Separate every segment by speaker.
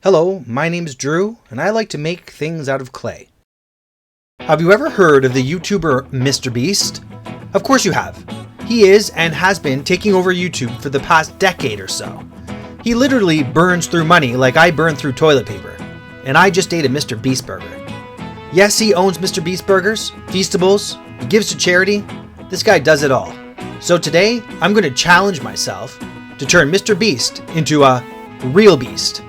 Speaker 1: Hello, my name is Drew, and I like to make things out of clay. Have you ever heard of the YouTuber Mr.Beast? Of course you have. He is and has been taking over YouTube for the past decade or so. He literally burns through money like I burn through toilet paper. And I just ate a Mr.Beast burger. Yes, he owns Mr.Beast burgers, Feastables, he gives to charity. This guy does it all. So today, I'm going to challenge myself to turn Mr.Beast into a real beast.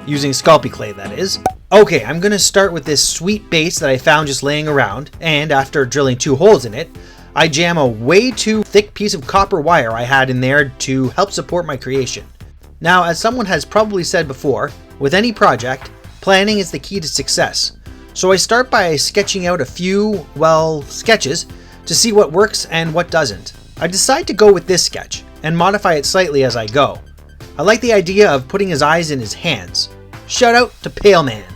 Speaker 1: Using Sculpey clay, that is. Okay, I'm going to start with this sweet base that I found just laying around, and after drilling 2 holes in it, I jam a way too thick piece of copper wire I had in there to help support my creation. Now, as someone has probably said before, with any project, planning is the key to success. So I start by sketching out a few, sketches to see what works and what doesn't. I decide to go with this sketch, and modify it slightly as I go. I like the idea of putting his eyes in his hands. Shout out to Pale Man.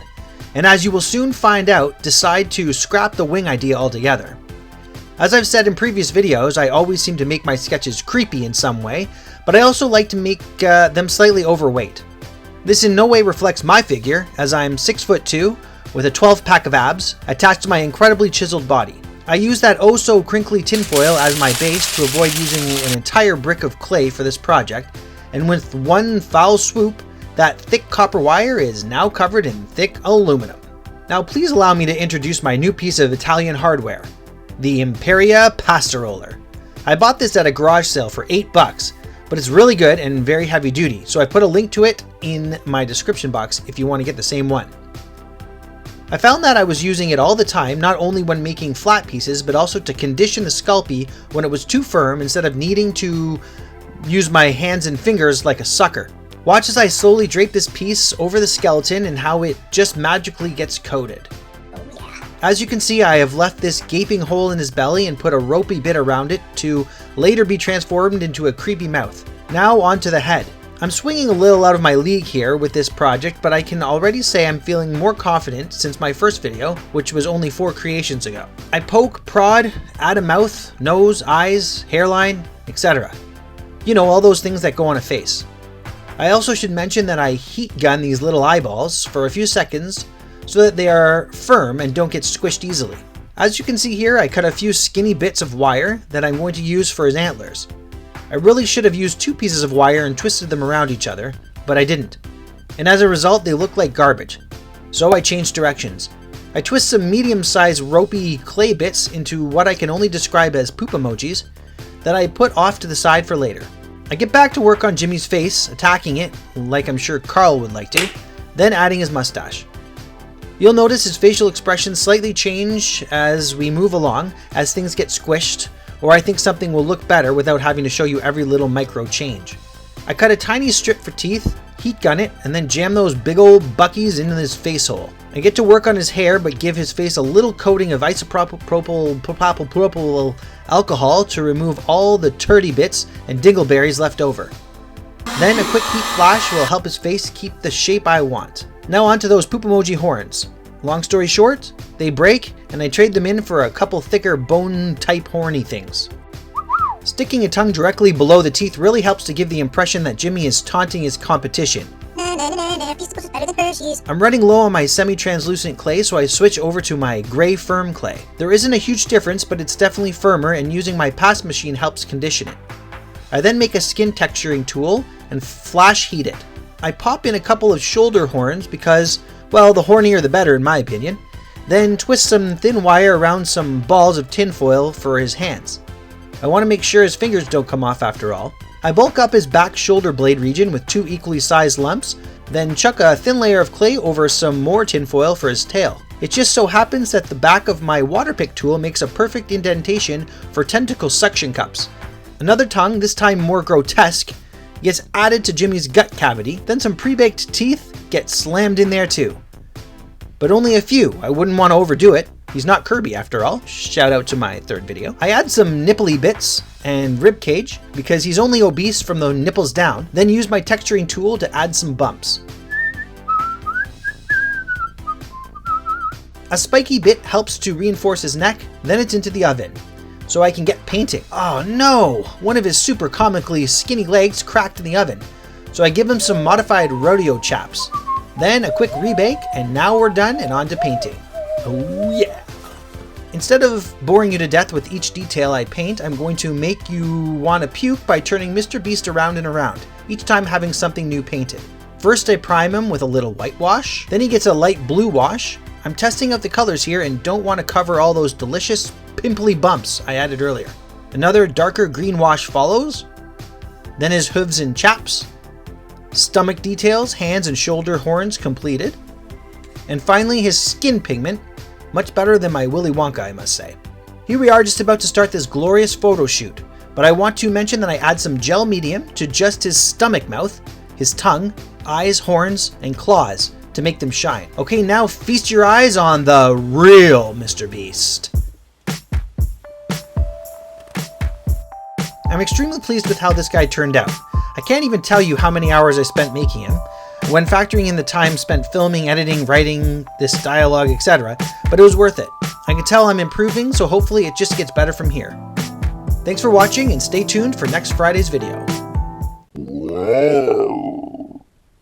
Speaker 1: And as you will soon find out, decide to scrap the wing idea altogether. As I've said in previous videos, I always seem to make my sketches creepy in some way, but I also like to make them slightly overweight. This in no way reflects my figure, as I'm 6'2", with a 12-pack of abs attached to my incredibly chiseled body. I use that oh-so-crinkly tinfoil as my base to avoid using an entire brick of clay for this project, and with one foul swoop, that thick copper wire is now covered in thick aluminum. Now please allow me to introduce my new piece of Italian hardware, the Imperia Pasta Roller. I bought this at a garage sale for $8, but it's really good and very heavy duty, so I put a link to it in my description box if you want to get the same one. I found that I was using it all the time, not only when making flat pieces, but also to condition the Sculpey when it was too firm instead of needing to use my hands and fingers like a sucker. Watch as I slowly drape this piece over the skeleton and how it just magically gets coated. As you can see, I have left this gaping hole in his belly and put a ropey bit around it to later be transformed into a creepy mouth. Now onto the head. I'm swinging a little out of my league here with this project, but I can already say I'm feeling more confident since my first video, which was only 4 creations ago. I poke, prod, add a mouth, nose, eyes, hairline, etc. You know, all those things that go on a face. I also should mention that I heat gun these little eyeballs for a few seconds so that they are firm and don't get squished easily. As you can see here, I cut a few skinny bits of wire that I'm going to use for his antlers. I really should have used 2 pieces of wire and twisted them around each other, but I didn't. And as a result, they look like garbage. So I changed directions. I twist some medium-sized ropey clay bits into what I can only describe as poop emojis that I put off to the side for later. I get back to work on Jimmy's face, attacking it, like I'm sure Carl would like to, then adding his mustache. You'll notice his facial expressions slightly change as we move along, as things get squished, or I think something will look better without having to show you every little micro change. I cut a tiny strip for teeth, heat gun it, and then jam those big old buckies into his face hole. I get to work on his hair, but give his face a little coating of isopropyl alcohol to remove all the turdy bits and dingleberries left over. Then a quick heat flash will help his face keep the shape I want. Now onto those poop emoji horns. Long story short, they break and I trade them in for a couple thicker bone type horny things. Sticking a tongue directly below the teeth really helps to give the impression that Jimmy is taunting his competition. I'm running low on my semi-translucent clay, so I switch over to my gray firm clay. There isn't a huge difference, but it's definitely firmer, and using my pass machine helps condition it. I then make a skin texturing tool and flash heat it. I pop in a couple of shoulder horns because, well, the hornier the better in my opinion. Then twist some thin wire around some balls of tinfoil for his hands. I want to make sure his fingers don't come off after all. I bulk up his back shoulder blade region with 2 equally sized lumps, then chuck a thin layer of clay over some more tinfoil for his tail. It just so happens that the back of my water pick tool makes a perfect indentation for tentacle suction cups. Another tongue, this time more grotesque, gets added to Jimmy's gut cavity, then some pre-baked teeth get slammed in there too. But only a few, I wouldn't want to overdo it. He's not Kirby after all. Shout out to my 3rd video. I add some nipply bits and rib cage because he's only obese from the nipples down, then use my texturing tool to add some bumps. A spiky bit helps to reinforce his neck, then it's into the oven, so I can get painting. Oh no! One of his super comically skinny legs cracked in the oven, so I give him some modified rodeo chaps. Then a quick rebake, and now we're done and on to painting. Oh yeah! Instead of boring you to death with each detail I paint, I'm going to make you want to puke by turning Mr.Beast around and around, each time having something new painted. First I prime him with a little whitewash, then he gets a light blue wash. I'm testing out the colors here and don't want to cover all those delicious pimply bumps I added earlier. Another darker green wash follows, then his hooves and chaps, stomach details, hands and shoulder horns completed, and finally his skin pigment. Much better than my Willy Wonka, I must say. Here we are just about to start this glorious photo shoot, but I want to mention that I add some gel medium to just his stomach mouth, his tongue, eyes, horns, and claws to make them shine. Okay, now feast your eyes on the real Mr. Beast. I'm extremely pleased with how this guy turned out. I can't even tell you how many hours I spent making him, when factoring in the time spent filming, editing, writing, this dialogue, etc., but it was worth it. I can tell I'm improving, so hopefully it just gets better from here. Thanks for watching and stay tuned for next Friday's video.